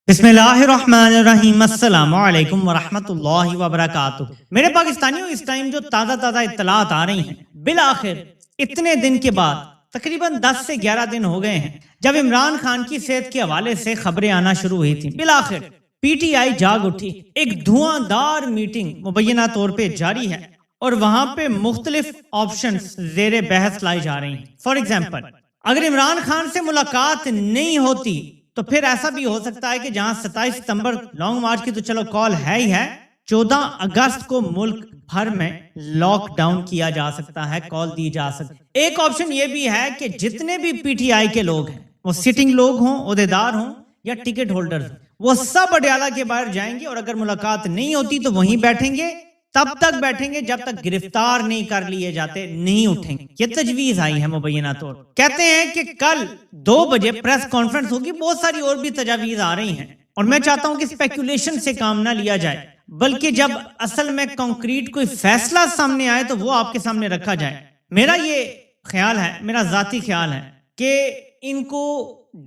بسم اللہ الرحمن الرحیم، السلام علیکم ورحمۃ اللہ وبرکاتہ۔ میرے پاکستانیوں، اس ٹائم جو تازہ اطلاعات آ رہی ہیں، بالآخر اتنے دن کے بعد تقریباً 10 سے 11 دن ہو گئے ہیں جب عمران خان کی صحت کے حوالے سے خبریں آنا شروع ہوئی تھیں، بالآخر پی ٹی آئی جاگ اٹھی۔ ایک دھواں دار میٹنگ مبینہ طور پہ جاری ہے اور وہاں پہ مختلف آپشنز زیر بحث لائی جا رہی ہیں۔ فار ایگزامپل، اگر عمران خان سے ملاقات نہیں ہوتی تو پھر ایسا بھی ہو سکتا ہے کہ جہاں 27 ستمبر لانگ مارچ کی تو چلو کال ہے ہی ہے، 14 اگست کو ملک بھر میں لاک ڈاؤن کیا جا سکتا ہے، کال دی جا سکتی ہے۔ ایک آپشن یہ بھی ہے کہ جتنے بھی پی ٹی آئی کے لوگ ہیں، وہ سٹنگ لوگ ہوں، عہدیدار ہوں یا ٹکٹ ہولڈر ہوں، وہ سب اڈیالہ کے باہر جائیں گے اور اگر ملاقات نہیں ہوتی تو وہیں بیٹھیں گے، تب تک بیٹھیں گے جب تک گرفتار نہیں کر لیے جاتے، نہیں اٹھیں گے۔ یہ تجویز آئی ہے مبینہ طور، کہتے ہیں کہ کل 2 بجے پریس کانفرنس ہوگی، بہت ساری اور بھی تجاویز آ رہی ہیں اور میں چاہتا ہوں کہ اسپیکولیشن سے کام نہ لیا جائے، بلکہ جب اصل میں کنکریٹ کوئی فیصلہ سامنے آئے تو وہ آپ کے سامنے رکھا جائے۔ میرا یہ خیال ہے، میرا ذاتی خیال ہے کہ ان کو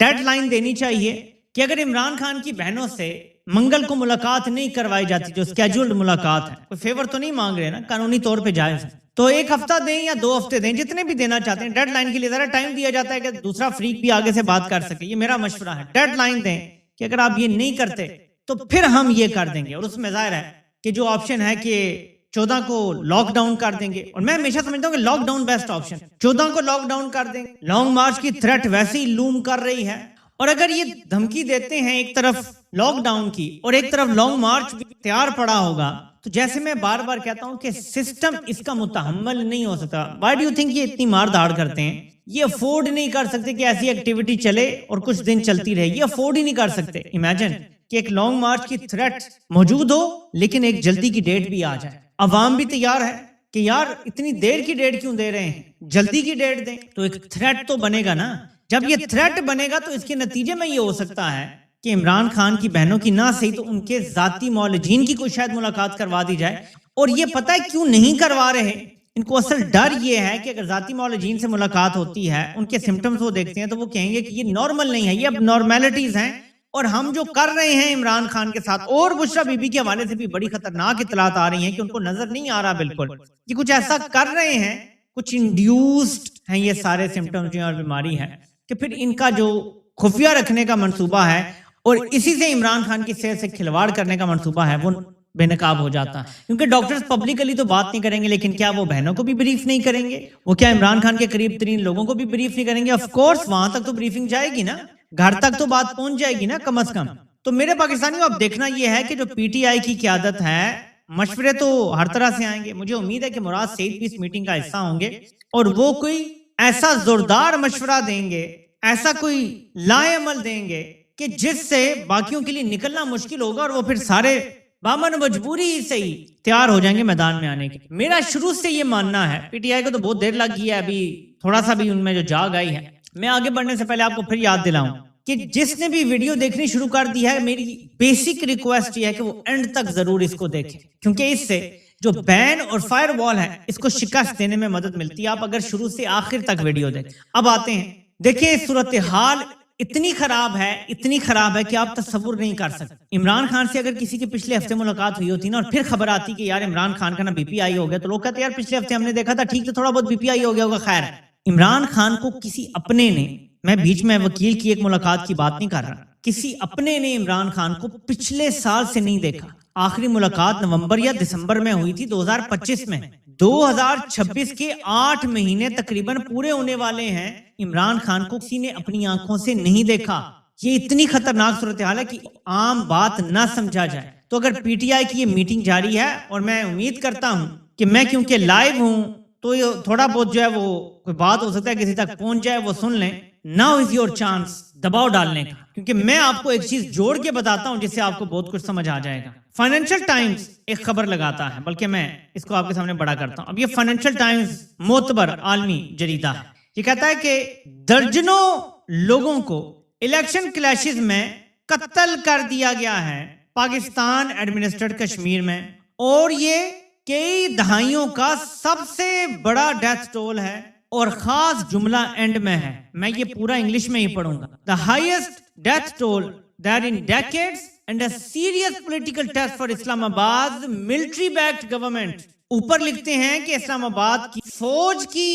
ڈیڈ لائن دینی چاہیے کہ اگر عمران خان کی بہنوں سے منگل کو ملاقات نہیں کروائی جاتی، جو اسکیجولڈ ملاقات ہے، کوئی فیور تو نہیں مانگ رہے نا، قانونی طور پہ جائز ہے، تو 1 ہفتہ دیں یا 2 ہفتے دیں، جتنے بھی دینا چاہتے ہیں۔ ڈیڈ لائن کے لیے ذرا ٹائم دیا جاتا ہے کہ دوسرا فریق بھی آگے سے بات کر سکے، یہ میرا مشورہ ہے۔ ڈیڈ لائن دیں کہ اگر آپ یہ نہیں کرتے تو پھر ہم یہ کر دیں گے، اور اس میں ظاہر ہے کہ جو آپشن ہے کہ 14 کو لاک ڈاؤن کر دیں گے، اور میں ہمیشہ سمجھتا ہوں کہ لاک ڈاؤن بیسٹ آپشن، 14 کو لاک ڈاؤن کر دیں گے۔ لانگ مارچ کی تھریٹ ویسے ہی لوم کر رہی ہے، اور اگر یہ دھمکی دیتے ہیں ایک طرف لاک ڈاؤن کی اور ایک طرف لانگ مارچ بھی تیار پڑا ہوگا، تو جیسے میں بار بار کہتا ہوں کہ سسٹم اس کا متحمل نہیں ہو سکتا۔ وائی ڈو یو تھنک یہ اتنی مار داڑ کرتے ہیں؟ یہ افورڈ نہیں کر سکتے کہ ایسی ایکٹیویٹی چلے اور کچھ دن چلتی رہے، یہ افورڈ ہی نہیں کر سکتے۔ امیجن کہ ایک لانگ مارچ کی تھریٹ موجود ہو لیکن ایک جلدی کی ڈیٹ بھی آ جائے، عوام بھی تیار ہے کہ یار اتنی دیر کی ڈیٹ کیوں دے رہے ہیں، جلدی کی ڈیٹ دیں، تو ایک تھریٹ تو بنے گا نا۔ جب یہ تھریٹ بنے گا تو اس کے نتیجے میں یہ ہو سکتا ہے کہ عمران خان کی بہنوں کی نہ صحیح تو ان کے ذاتی معالجین کی کوئی شاید ملاقات کروا دی جائے، اور یہ پتہ ہے کیوں نہیں کروا رہے، ان کو اصل ڈر یہ ہے کہ اگر ذاتی معالجین سے ملاقات ہوتی ہے، ان کے سمٹمز وہ دیکھتے ہیں تو وہ کہیں گے کہ یہ نارمل نہیں ہے، یہ اب نارمیلٹیز ہیں، اور ہم جو کر رہے ہیں عمران خان کے ساتھ اور بشرا بی بی کے حوالے سے بھی بڑی خطرناک اطلاعات آ رہی ہیں کہ ان کو نظر نہیں آ رہا بالکل، یہ کچھ ایسا کر رہے ہیں، کچھ انڈیوسڈ ہیں یہ سارے سمٹمز جو اور بیماری ہے، کہ پھر ان کا جو خفیہ رکھنے کا منصوبہ ہے اور اسی سے عمران خان کی صحت سے کھلواڑ کرنے کا منصوبہ ہے وہ بے نقاب ہو جاتا ہے۔ کیونکہ ڈاکٹرز پبلکلی تو بات نہیں کریں گے، لیکن کیا وہ بہنوں کو بھی بریف نہیں کریں گے؟ وہ کیا عمران خان کے قریب ترین لوگوں کو بھی بریف نہیں کریں گے؟ آف کورس وہاں تک تو بریفنگ جائے گی نا، گھر تک تو بات پہنچ جائے گی نا کم از کم۔ تو میرے پاکستانیوں، اب دیکھنا یہ ہے کہ جو پی ٹی آئی کی قیادت ہے، مشورے تو ہر طرح سے آئیں گے، مجھے امید ہے کہ مراد سعید بھی اس میٹنگ کا حصہ ہوں گے اور وہ کوئی ایسا زوردار مشورہ دیں گے، ایسا کوئی لائے عمل دیں گے کہ جس سے باقیوں کے لیے نکلنا مشکل ہوگا اور وہ پھر سارے بامن مجبوری سے ہی تیار ہو جائیں گے میدان میں آنے کے۔ میرا شروع سے یہ ماننا ہے، پی ٹی آئی کو تو بہت دیر لگ گئی ہے، ابھی تھوڑا سا بھی ان میں جو جاگ آئی ہے۔ میں آگے بڑھنے سے پہلے آپ کو پھر یاد دلاؤں کہ جس نے بھی ویڈیو دیکھنی شروع کر دی ہے، میری بیسک ریکویسٹ یہ ہے کہ وہ اینڈ تک ضرور اس کو دیکھیں، کیونکہ اس سے جو بین اور فائر وال ہے اس کو شکست دینے میں مدد ملتی ہے، آپ اگر شروع سے آخر تک ویڈیو دیکھیں۔ اب آتے ہیں، دیکھیں صورتحال اتنی خراب ہے کہ آپ تصور نہیں کر سکتے۔ عمران خان سے اگر کسی کی پچھلے ہفتے ملاقات ہوئی ہوتی نا اور پھر خبر آتی کہ یار عمران خان کا نا بی پی آئی ہو گیا، تو لوگ کہتے ہیں یار پچھلے ہفتے ہم نے دیکھا تھا ٹھیک تو تھوڑا بہت بی پی آئی ہو گیا ہوگا، خیر۔ عمران خان کو کسی اپنے نے، میں بیچ میں وکیل کی ایک ملاقات کی بات نہیں کر رہا، کسی اپنے نے عمران خان کو پچھلے سال سے نہیں دیکھا۔ آخری ملاقات نومبر یا دسمبر میں ہوئی تھی 2025 میں۔ 2026 کے 8 مہینے تقریباً پورے ہونے والے ہیں، عمران خان کو کسی نے اپنی آنکھوں سے نہیں دیکھا۔ یہ اتنی خطرناک صورتحال ہے کہ عام بات نہ سمجھا جائے۔ تو اگر پی ٹی آئی کی یہ میٹنگ جاری ہے اور میں امید کرتا ہوں کہ میں کیونکہ لائیو ہوں تو یہ تھوڑا بہت جو ہے وہ کوئی بات ہو سکتا ہے کسی تک پہنچ جائے، وہ سن لیں۔ ناؤ از یور چانس دباؤ ڈالنے کا، کیونکہ میں آپ کو ایک چیز جوڑ کے بتاتا ہوں جس سے آپ کو بہت کچھ سمجھ آ جائے گا۔ فائنینشل ٹائمز ایک خبر لگاتا ہے، بلکہ میں اس کو آپ کے سامنے بڑا کرتا ہوں۔ اب یہ فائنینشل ٹائمز معتبر عالمی جریدہ ہے، یہ کہتا ہے کہ درجنوں لوگوں کو الیکشن کلیشز میں قتل کر دیا گیا ہے پاکستان ایڈمنسٹرڈ کشمیر میں، اور یہ کئی دہائیوں کا سب سے بڑا ڈیتھ ٹول ہے، اور خاص جملہ اینڈ میں ہے، میں یہ پورا انگلش میں ہی پڑھوں گا۔ The highest death toll that in decades and a serious political test for Islamabad's military backed government. اوپر لکھتے ہیں کہ اسلام آباد کی فوج کی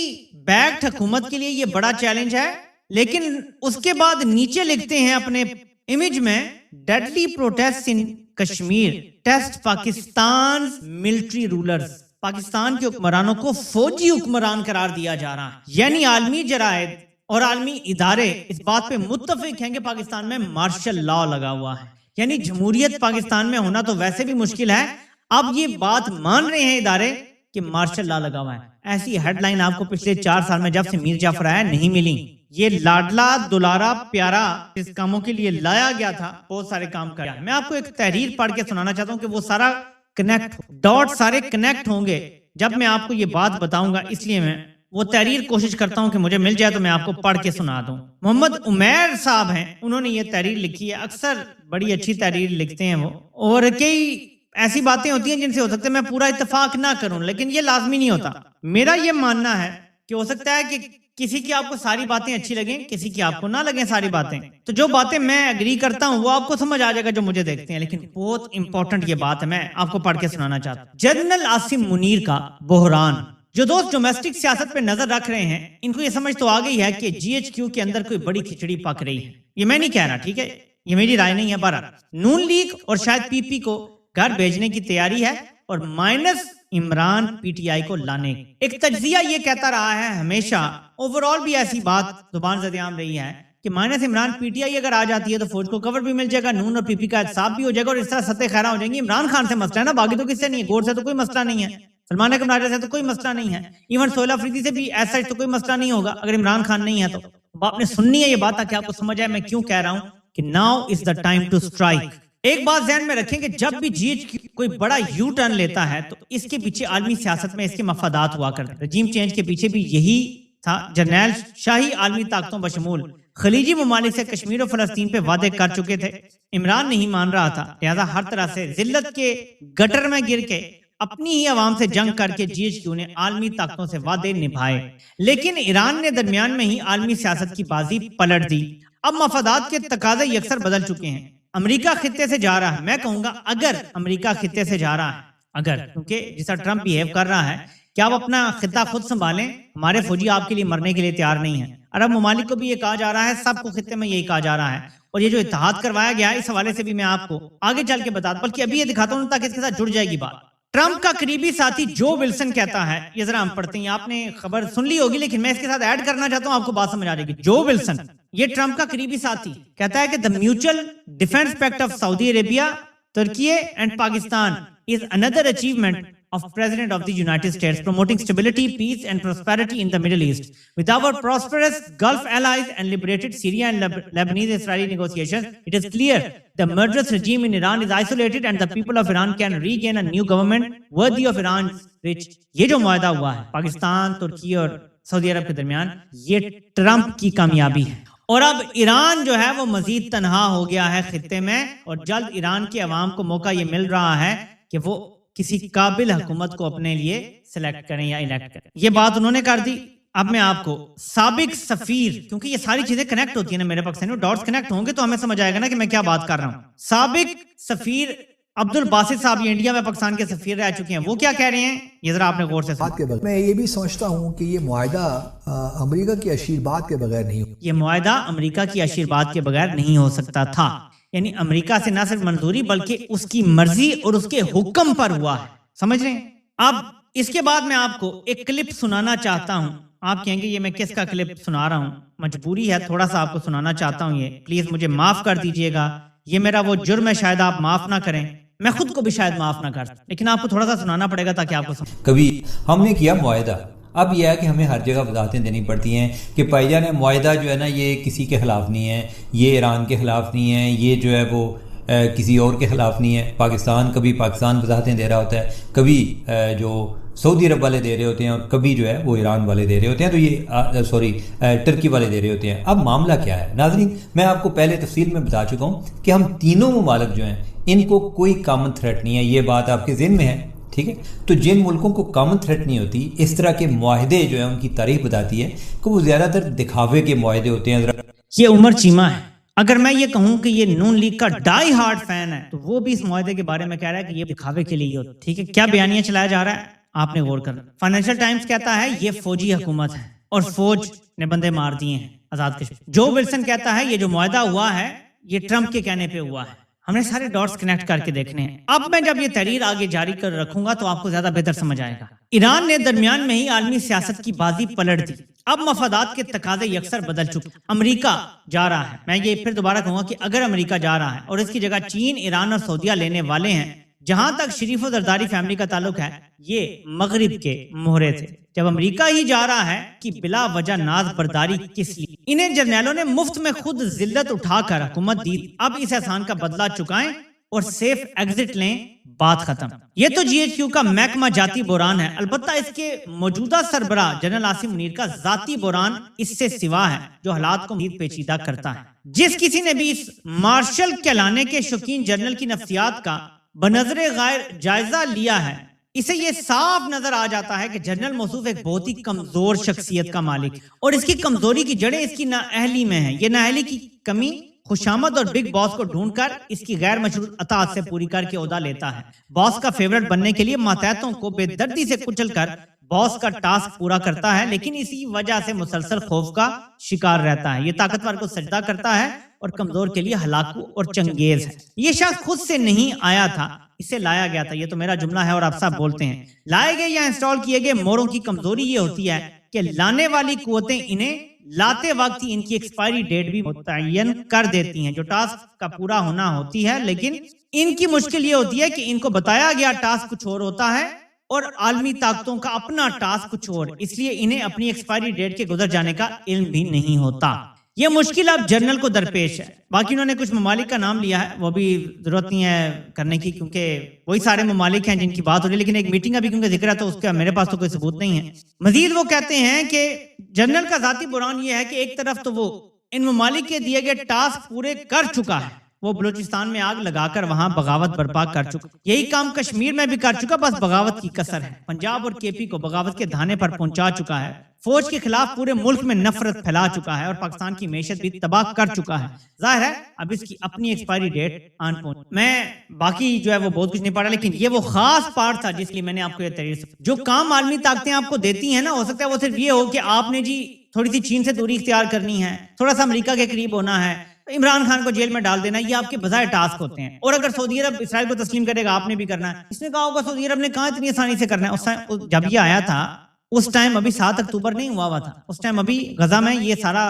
بیکڈ حکومت کے لیے یہ بڑا چیلنج ہے، لیکن اس کے بعد نیچے لکھتے ہیں اپنے امیج میں deadly protest in Kashmir test Pakistan military rulers. Pakistan کے حکمرانوں کو فوجی حکمران قرار دیا جا رہا ہے. یعنی عالمی جرائد اور عالمی ادارے اس بات پہ متفق ہیں کہ پاکستان میں مارشل لا لگا ہوا ہے. یعنی جمہوریت پاکستان میں ہونا تو ویسے بھی مشکل ہے، اب یہ بات مان رہے ہیں ادارے کہ مارشل لا لگا ہوا ہے. ایسی ہیڈ لائن آپ کو پچھلے 4 سال میں جب سے میر جعفر آیا نہیں ملی. یہ لاڈلا دلارا پیارا اس کاموں کے لیے لایا گیا تھا، بہت سارے کام کیا. میں آپ کو ایک تحریر پڑھ کے سنانا چاہتا ہوں کہ وہ سارا کنیکٹ ڈاٹ سارے کنیکٹ ہوں گے جب میں آپ کو یہ بات بتاؤں گا. اس لیے میں وہ تحریر کوشش کرتا ہوں کہ مجھے مل جائے تو میں آپ کو پڑھ کے سنا دوں. محمد عمیر صاحب ہیں، انہوں نے یہ تحریر لکھی ہے. اکثر بڑی اچھی تحریر لکھتے ہیں وہ، اور کئی ایسی باتیں ہوتی ہیں جن سے ہو سکتا ہے میں پورا اتفاق نہ کروں، لیکن یہ لازمی نہیں ہوتا. میرا یہ ماننا ہے کہ ہو سکتا ہے کہ کسی کی آپ کو ساری باتیں اچھی لگیں، کسی کی آپ کو نہ لگیں ساری باتیں. تو جو باتیں میں اگری کرتا ہوں وہ آپ کو سمجھ آ جائے گا جو مجھے دیکھتے ہیں، لیکن بہت امپورٹنٹ یہ بات ہے، میں آپ کو پڑھ کے سنانا چاہتا ہوں. جنرل عاصم منیر کا بحران. جو دوست ڈومیسٹک سیاست پہ نظر رکھ رہے ہیں ان کو یہ سمجھ تو آ گئی ہے کہ جی ایچ کیو کے اندر کوئی بڑی کھچڑی پک رہی ہے. یہ میں نہیں کہہ رہا، ٹھیک ہے، یہ میری رائے نہیں ہے. بہرحال نون لیگ اور شاید پی پی کو گھر بھیجنے کی تیاری ہے اور minus Imran P T I کو لانے. ایک تجزیہ یہ کہتا رہا ہے ہمیشہ، اوور آل بھی ایسی بات زبان زد عام رہی ہے کہ minus Imran P T I اگر آ جاتی ہے تو فوج کو کور بھی مل جائے گا، نون اور پی پی کا احتساب بھی ہو جائے گا اور اس طرح ستیں خیرہ ہو جائیں گی. عمران خان سے مسئلہ ہے نا، باقی تو کس سے نہیں ہے. گور سے تو کوئی مسئلہ نہیں ہے، سلمان اکرم راجہ سے تو کوئی مسئلہ نہیں ہے، ایون سہیل افریدی سے بھی ایسا تو کوئی مسئلہ نہیں ہوگا اگر عمران خان نہیں ہے. تو آپ نے سننی ہے یہ بات تاکہ آپ کو سمجھ آئے میں کیوں کہہ رہا ہوں کہ now is the time to strike. ایک بات ذہن میں رکھیں کہ جب بھی جی ایچ کوئی بڑا یو ٹرن لیتا ہے تو اس کے پیچھے عالمی سیاست میں اس کے مفادات ہوا کرتے ہیں. رجیم چینج کے پیچھے بھی یہی تھا. جرنیل شاہی عالمی طاقتوں بشمول خلیجی ممالک سے کشمیر و فلسطین پہ وعدے کر چکے تھے. عمران نہیں مان رہا تھا، لہذا ہر طرح سے ذلت کے گٹر میں گر کے اپنی ہی عوام سے جنگ کر کے جی ایچ کیو نے عالمی طاقتوں سے وعدے نبھائے. لیکن ایران نے درمیان میں ہی عالمی سیاست کی بازی پلٹ دی. اب مفادات کے تقاضے یکسر بدل چکے ہیں. امریکہ خطے سے جا رہا ہے، میں کہوں گا اگر امریکہ خطے سے جا رہا ہے، اگر، کیونکہ جیسا ٹرمپ بیہیو کر رہا ہے کہ آپ اپنا خطہ خود سنبھالیں، ہمارے فوجی آپ کے لیے مرنے کے لیے تیار نہیں ہیں. عرب ممالک کو بھی یہ کہا جا رہا ہے، سب کو خطے میں یہی کہا جا رہا ہے. اور یہ جو اتحاد کروایا گیا ہے اس حوالے سے بھی میں آپ کو آگے چل کے بتاتا ہوں، بلکہ ابھی یہ دکھاتا ہوں تاکہ اس کے ساتھ جڑ جائے گی بات. ٹرمپ کا قریبی ساتھی جو ولسن کہتا ہے، یہ ذرا ہم پڑھتے ہیں، آپ نے خبر سن لی ہوگی لیکن میں اس کے ساتھ ایڈ کرنا چاہتا ہوں، آپ کو بات سمجھ آ جائے گی. جو ولسن، یہ ٹرمپ کا قریبی ساتھی، کہتا ہے کہ the mutual defense pact of Saudi Arabia, Turkey and Pakistan is another achievement of President of the United States, promoting stability, peace and prosperity in the Middle East. With our prosperous Gulf allies and liberated Syria and Lebanese-Israeli negotiations, it is clear the murderous regime in Iran is isolated and the people of Iran can regain a new government worthy of Iran's rich. یہ جو معاہدہ ہوا ہے پاکستان، ترکی اور سعودی عرب کے درمیان، یہ Trump کی کامیابی ہے. اور اب ایران جو ہے وہ مزید تنہا ہو گیا ہے خطے میں، اور جلد ایران کے عوام کو موقع یہ مل رہا ہے کہ وہ کسی قابل حکومت کو اپنے لیے سلیکٹ کریں یا الیکٹ کریں. یہ بات انہوں نے کر دی. اب میں آپ کو سابق سفیر، کیونکہ یہ ساری چیزیں کنیکٹ ہوتی ہیں نا میرے پاکستانی، ڈاٹس کنیکٹ ہوں گے تو ہمیں سمجھ آئے گا نا کہ میں کیا بات کر رہا ہوں. سابق سفیر عبد الباسط صاحب، یہ انڈیا میں پاکستان کے سفیر رہ چکے ہیں، وہ کیا کہہ رہے ہیں یہ ذرا آپ نے غور سے سنیں. میں یہ بھی سمجھتا ہوں کہ یہ معاہدہ امریکہ کی آشیرواد کے بغیر نہیں ہو. یہ معاہدہ امریکہ کی آشیرواد کے بغیر نہیں ہو سکتا تھا. یعنی امریکہ سے نہ صرف منظوری بلکہ اس کی مرضی اور اس کے حکم پر ہوا ہے. سمجھ رہے ہیں؟ اب اس کے بعد میں آپ کو ایک کلپ سنانا چاہتا ہوں. آپ کہیں گے یہ میں کس کا کلپ سنا رہا ہوں، مجبوری ہے تھوڑا سا آپ کو سنانا چاہتا ہوں. یہ پلیز مجھے معاف کر دیجئے گا، یہ میرا وہ جرم ہے، شاید آپ معاف نہ کریں، میں خود کو بھی شاید معاف نہ کر، لیکن آپ کو تھوڑا سا سنانا پڑے گا تاکہ آپ کو سمجھ. کبھی ہم نے کیا معاہدہ، اب یہ ہے کہ ہمیں ہر جگہ وضاحتیں دینی پڑتی ہیں کہ بھائی جان معاہدہ جو ہے نا یہ کسی کے خلاف نہیں ہے، یہ ایران کے خلاف نہیں ہے، یہ جو ہے وہ کسی اور کے خلاف نہیں ہے. پاکستان کبھی پاکستان وضاحتیں دے رہا ہوتا ہے، کبھی جو سعودی عرب والے دے رہے ہوتے ہیں اور کبھی جو ہے وہ ایران والے دے رہے ہوتے ہیں، تو یہ ٹرکی والے دے رہے ہوتے ہیں. اب معاملہ کیا ہے ناظرین، میں آپ کو پہلے تفصیل میں بتا چکا ہوں کہ ہم تینوں ممالک جو ہیں ان کو کوئی کامن تھریٹ نہیں ہے. یہ بات آپ کے ذہن میں ہے، ٹھیک ہے؟ تو جن ملکوں کو کامن تھریٹ نہیں ہوتی، اس طرح کے معاہدے جو ہیں ان کی تاریخ بتاتی ہے کہ وہ زیادہ تر دکھاوے کے معاہدے ہوتے ہیں. یہ عمر چیمہ ہے، اگر میں یہ کہوں کہ یہ نون لیگ کا ڈائی ہارڈ فین ہے تو وہ بھی اس معاہدے کے بارے میں کہہ رہا ہے کہ یہ دکھاوے کے لیے ہوتا. ٹھیک ہے, کیا بیانیہ چلایا جا رہا ہے آپ نے غور کرنا. فائنینشل ٹائمز کہتا ہے یہ فوجی حکومت ہے اور فوج نے بندے مار دیے ہیں آزاد کشمیر. جو ولسن کہتا ہے یہ جو معاہدہ ہوا ہے یہ ٹرمپ کے کہنے پہ ہوا ہے. ہم نے سارے ڈاٹس کنیکٹ کر کے دیکھنے ہیں. اب میں جب یہ تحریر آگے جاری کر رکھوں گا تو آپ کو زیادہ بہتر سمجھ آئے گا. ایران نے درمیان میں ہی عالمی سیاست کی بازی پلٹ دی. اب مفادات کے تقاضے یکسر بدل چکے. امریکہ جا رہا ہے, میں یہ پھر دوبارہ کہوں گا کہ اگر امریکہ جا رہا ہے اور اس کی جگہ چین, ایران اور سعودیہ لینے والے ہیں. جہاں تک شریف و زرداری فیملی کا تعلق ہے یہ مغرب کے مہرے تھے. جب امریکہ ہی جا رہا ہے کہ بلا وجہ ناز برداری کس لیے. انہیں جرنیلوں نے مفت میں خود ذلت اٹھا کر حکومت دی. اب اس احسان کا بدلہ چکائیں اور سیف ایگزٹ لیں, بات ختم. یہ تو جی ایچ کیو کا محکمہ جاتی بحران ہے. البتہ اس کے موجودہ سربراہ جنرل عاصم منیر کا ذاتی بحران اس سے سوا ہے جو حالات کو مزید پیچیدہ کرتا ہے. جس کسی نے بھی اس مارشل کہلانے کے شوقین جنرل کی نفسیات کا بنظر غیر جائزہ لیا ہے, اسے یہ صاف نظر آ جاتا ہے کہ جنرل موصوف ایک بہت ہی کمزور شخصیت کا مالک, اور اس کی کمزوری کی جڑیں اس کی نااہلی میں ہیں. یہ نااہلی کی کمی خوشامد اور بگ باس کو ڈھونڈ کر اس کی غیر مشروط اطاعت سے پوری کر کے عہدہ لیتا ہے. باس کا فیورٹ بننے کے لیے ماتحتوں کو بے دردی سے کچل کر باس کا ٹاسک پورا کرتا ہے, لیکن اسی وجہ سے مسلسل خوف کا شکار رہتا ہے. یہ طاقتور کو سجدہ کرتا ہے اور کمزور کے لیے ہلاکو اور چنگیز ہے. یہ شخص خود سے نہیں آیا تھا, اسے لایا گیا تھا. یہ تو میرا جملہ ہے اور آپ سب بولتے ہیں. لائے گئے یا انسٹال کیے گئے موروں کی کمزوری یہ ہوتی ہے کہ لانے والی قوتیں انہیں لاتے وقت ہی ان کی ایکسپائری ڈیٹ بھی متعین کر دیتی ہیں جو ٹاسک کا پورا ہونا ہوتی ہے. لیکن ان کی مشکل یہ ہوتی ہے کہ ان کو بتایا گیا ٹاسک کچھ اور ہوتا ہے اور عالمی طاقتوں کا اپنا ٹاسک کچھ اور, اس لیے انہیں اپنی ایکسپائری ڈیٹ کے گزر جانے کا علم بھی نہیں ہوتا. یہ مشکل اب جنرل کو درپیش ہے. باقی انہوں نے کچھ ممالک کا نام لیا ہے, وہ بھی ضرورت نہیں ہے کرنے کی کیونکہ وہی سارے ممالک ہیں جن کی بات ہو رہی ہے, لیکن ایک میٹنگ ابھی کیونکہ ذکر ہے تو اس کا میرے پاس تو کوئی ثبوت نہیں ہے. مزید وہ کہتے ہیں کہ جنرل کا ذاتی بحران یہ ہے کہ ایک طرف تو وہ ان ممالک کے دیے گئے ٹاسک پورے کر چکا ہے, وہ بلوچستان میں آگ لگا کر وہاں بغاوت برپا کر چکا. یہی کام کشمیر میں بھی کر چکا, بس بغاوت کی کسر ہے. پنجاب اور کے پی کو بغاوت کے دھانے پر پہنچا چکا ہے. فوج کے خلاف پورے ملک میں نفرت پھیلا چکا ہے اور پاکستان کی معیشت بھی تباہ کر چکا ہے. ظاہر ہے اب اس کی اپنی ایکسپائری ڈیٹ آن پہنچ. میں باقی جو ہے وہ بہت کچھ نہیں پڑھا, لیکن یہ وہ خاص پارٹ تھا جس لیے میں نے آپ کو یہ تحریر جو کام عالمی طاقتیں آپ کو دیتی ہیں نا, ہو سکتا ہے وہ صرف یہ ہو کہ آپ نے جی تھوڑی سی چین سے دوری اختیار کرنی ہے, تھوڑا سا امریکہ کے قریب ہونا ہے, عمران خان کو جیل میں ڈال دینا, یہ آپ کے بظاہر ٹاسک ہوتے ہیں. اور اگر سعودی عرب اسرائیل کو تسلیم کرے گا آپ نے بھی کرنا ہے. اس نے کہا ہوگا سعودی عرب نے کہاں اتنی آسانی سے کرنا ہے. اس ٹائم جب یہ آیا تھا اس ٹائم ابھی 7 اکتوبر نہیں ہوا تھا, اس ٹائم ابھی غزہ میں یہ سارا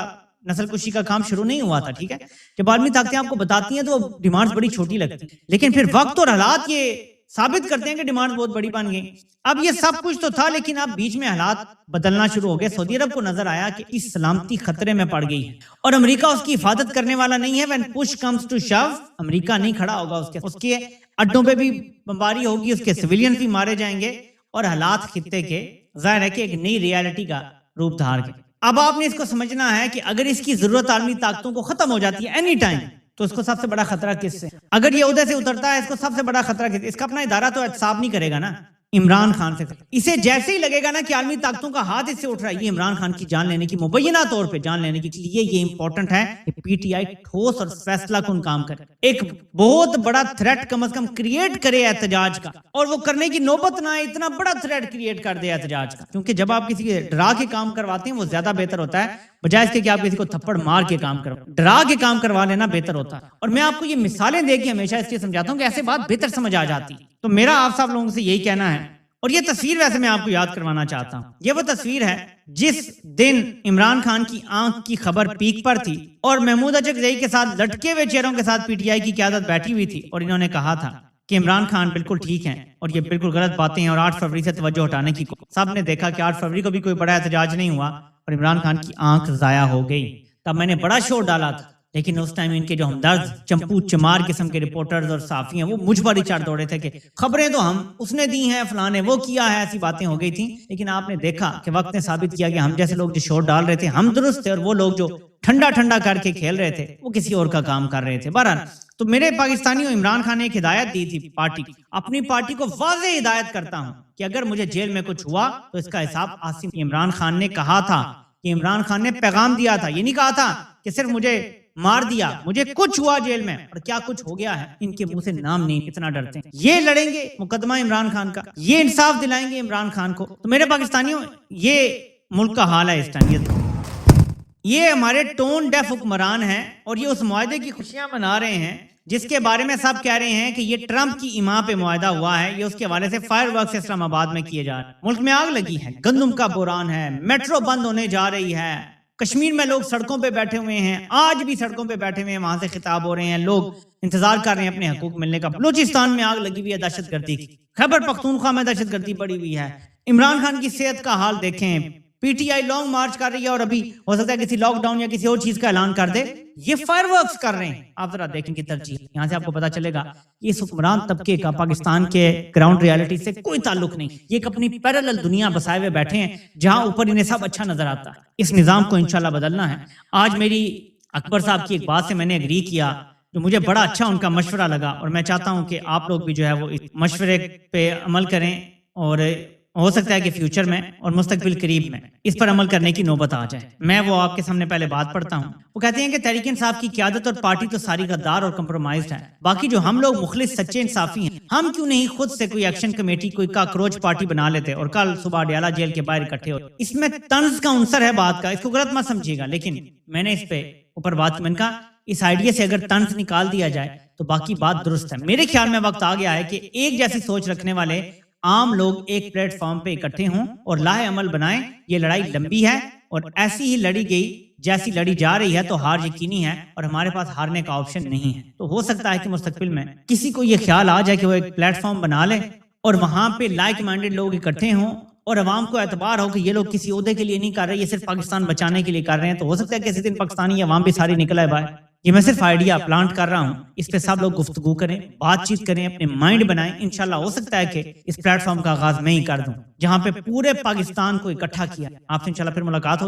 نسل کشی کا کام شروع نہیں ہوا تھا. ٹھیک ہے, جب عالمی طاقتیں آپ کو بتاتی ہیں تو ڈیمانڈز بڑی چھوٹی لگتی ہیں, لیکن پھر وقت اور حالات یہ ثابت کرتے ہیں کہ ڈیمانڈز بہت بڑی بن گئی. اب یہ سب کچھ تو تھا, لیکن اب بیچ میں حالات بدلنا شروع ہو گئے. سعودی عرب کو نظر آیا کہ اس سلامتی خطرے میں پڑ گئی ہے اور امریکہ اس کی حفاظت کرنے والا نہیں ہے. when push comes to shove امریکہ نہیں کھڑا ہوگا, اس کے اڈوں پہ بھی بمباری ہوگی, اس کے سویلین بھی مارے جائیں گے اور حالات خطے کے ظاہر ہے کہ ایک نئی ریالٹی کا روپ دھار گئے. اب آپ نے اس کو سمجھنا ہے کہ اگر اس کی ضرورت عالمی طاقتوں کو ختم ہو جاتی ہے اینی ٹائم تو اس کو سب سے بڑا خطرہ کس سے, اگر یہ عہدے سے اترتا ہے اس کو سب سے بڑا خطرہ کس سے, اس کا اپنا ادارہ تو احتساب نہیں کرے گا نا, عمران خان سے. اسے جیسے ہی لگے گا نا کہ عالمی طاقتوں کا ہاتھ اس سے اٹھ رہا ہے, یہ عمران خان کی جان لینے کی, مبینہ طور پہ جان لینے کے لیے یہ امپورٹنٹ ہے کہ پی ٹی آئی ٹھوس اور فیصلہ کن کام کرے, ایک بہت بڑا تھریٹ کم از کم کریٹ کرے احتجاج کا, اور وہ کرنے کی نوبت نہ آئے اتنا بڑا تھریٹ کریٹ کر دے احتجاج کا. کیونکہ جب آپ کسی ڈرا کے کام کرواتے ہیں وہ زیادہ بہتر ہوتا ہے بجائے اس کے کہ آپ کسی کو تھپڑ مار کے کام کرو. ڈرا کے کام کروا لینا بہتر ہوتا ہے. اور میں آپ کو یہ مثالیں دے کے ہمیشہ اس لیے سمجھاتا ہوں کہ ایسے بات بہتر سمجھ آ جاتی. تو میرا آپ سب لوگوں سے یہی کہنا ہے, اور یہ تصویر ویسے میں آپ کو یاد کروانا چاہتا ہوں. یہ وہ تصویر ہے جس دن عمران خان کی آنکھ کی خبر پیک پر تھی اور محمود اچکزئی کے ساتھ لٹکے ہوئے چہروں کے ساتھ پی ٹی آئی کی قیادت بیٹھی ہوئی تھی, اور انہوں نے کہا تھا کہ عمران خان بالکل ٹھیک ہیں اور یہ بالکل غلط باتیں ہیں, اور 8 فروری سے توجہ ہٹانے کی. سب نے دیکھا کہ 8 فروری کو بھی کوئی بڑا احتجاج نہیں ہوا اور عمران خان کی آنکھ ضائع ہو گئی. تب میں نے بڑا شور ڈالا تھا, لیکن اس ٹائم ان کے جو ہمدرد چمپو چمار قسم کے رپورٹرز اور صحافی ہیں وہ مجھ پر ہی چڑھ دوڑے تھے کہ خبریں تو ہم اس نے دی ہیں, فلاں نے وہ کیا ہے, ایسی باتیں ہو گئی تھیں. لیکن آپ نے دیکھا کہ وقت نے ثابت کیا کہ ہم جیسے لوگ جو شور ڈال رہے تھے ہم درست تھے, اور وہ لوگ جو ٹھنڈا ٹھنڈا کر کے کھیل رہے تھے وہ کسی اور کا کام کر رہے تھے. بہرحال تو میرے پاکستانیوں, عمران خان نے ایک ہدایت دی تھی پارٹی, اپنی پارٹی کو واضح ہدایت کرتا ہوں کہ اگر مجھے جیل میں کچھ ہوا تو اس کا حساب عاصم. عمران خان نے کہا تھا کہ عمران خان نے پیغام دیا تھا, یہ نہیں کہا تھا کہ صرف مجھے مار دیا, مجھے کچھ ہوا جیل میں, اور کیا کچھ ہو گیا ہے ان کے منہ سے نام نہیں, اتنا ڈرتے ہیں. یہ لڑیں گے مقدمہ عمران خان کا, یہ انصاف دلائیں گے عمران خان کو. تو میرے پاکستانیوں, یہ ملک کا حال ہے اس ٹائم. یہ ہمارے ٹون ڈیف حکمران ہیں اور یہ اس معاہدے کی خوشیاں منا رہے ہیں جس کے بارے میں سب کہہ رہے ہیں کہ یہ ٹرمپ کی ایما پہ معاہدہ ہوا ہے. یہ اس کے حوالے سے فائر ورکس اسلام آباد میں کیے جا رہے ہیں. ملک میں آگ لگی ہے, گندم کا بحران ہے, میٹرو بند ہونے جا رہی ہے, کشمیر میں لوگ سڑکوں پہ بیٹھے ہوئے ہیں, آج بھی سڑکوں پہ بیٹھے ہوئے ہیں, وہاں سے خطاب ہو رہے ہیں, لوگ انتظار کر رہے ہیں اپنے حقوق ملنے کا. بلوچستان میں آگ لگی ہوئی ہے دہشت گردی کی, خیبر پختونخوا میں دہشت گردی بڑھی ہوئی ہے. عمران خان کی صحت کا حال دیکھیں, P T I long march کر رہی ہے اور ابھی ہو سکتا ہے کسی لاک ڈاؤن یا کسی اور چیز کا اعلان کر دے. یہ فائر ورکس کر رہے ہیں. آپ ذرا دیکھیں کی ترجیح, یہاں سے آپ کو پتا چلے گا کہ اس حکمران طبقے کا پاکستان کے گراؤنڈ ریالٹی سے کوئی تعلق نہیں. یہ ایک اپنی پیرالل دنیا بسائے ہوئے بیٹھے ہیں جہاں اوپر انہیں سب اچھا نظر آتا ہے. اس نظام کو انشاءاللہ بدلنا ہے. آج میری اکبر صاحب کی ایک بات سے میں نے اگری کیا جو مجھے بڑا اچھا ان کا مشورہ لگا, اور میں چاہتا ہوں کہ آپ لوگ بھی جو ہے وہ اس مشورے پہ عمل کریں, اور ہو سکتا ہے کہ فیوچر میں اور مستقبل قریب میں اس پر عمل کرنے کی نوبت آ جائے. میں وہ آپ کے سامنے پہلے بات پڑھتا ہوں. وہ کہتے ہیں کہ تحریک انصاف کی قیادت اور پارٹی تو ساری غدار اور کمپرومائزڈ ہے, باقی جو ہم لوگ مخلص سچے انصافی ہیں, ہم کیوں نہیں خود سے کوئی ایکشن کمیٹی, کوئی کاکروچ پارٹی بنا لیتے اور کل صبح ڈیالہ جیل کے باہر اکٹھے ہو. اس میں طنز کا عنصر ہے بات کا, اس کو غلط مت سمجھیے گا, لیکن میں نے اس پہ اوپر بات کی. میں نے کہا اس آئیڈیا سے اگر طنز نکال دیا جائے تو باقی بات درست ہے. میرے خیال میں وقت آ گیا ہے کہ ایک جیسی سوچ رکھنے والے عام لوگ ایک پلیٹ فارم پہ اکٹھے ہوں اور لاہے عمل بنائیں. یہ لڑائی لمبی ہے اور ایسی ہی لڑی گئی جیسی لڑی جا رہی ہے تو ہار یقینی ہے, اور ہمارے پاس ہارنے کا آپشن نہیں ہے. تو ہو سکتا ہے کہ مستقبل میں کسی کو یہ خیال آ جائے کہ وہ ایک پلیٹ فارم بنا لے اور وہاں پہ لائک مائنڈیڈ لوگ اکٹھے ہوں اور عوام کو اعتبار ہو کہ یہ لوگ کسی عہدے کے لیے نہیں کر رہے, یہ صرف پاکستان بچانے کے لیے کر رہے ہیں. تو ہو سکتا ہے کہ کسی دن پاکستانی عوام بھی ساری نکل آئے باہر. یہ میں صرف آئیڈیا پلانٹ کر رہا ہوں, اس پہ سب لوگ گفتگو کریں, بات چیت کریں, اپنے مائنڈ بنائیں. انشاءاللہ ہو سکتا ہے کہ اس پلیٹ فارم کا آغاز میں ہی کر دوں جہاں پہ پورے پاکستان کو اکٹھا کیا. آپ سے انشاءاللہ پھر ملاقات ہو.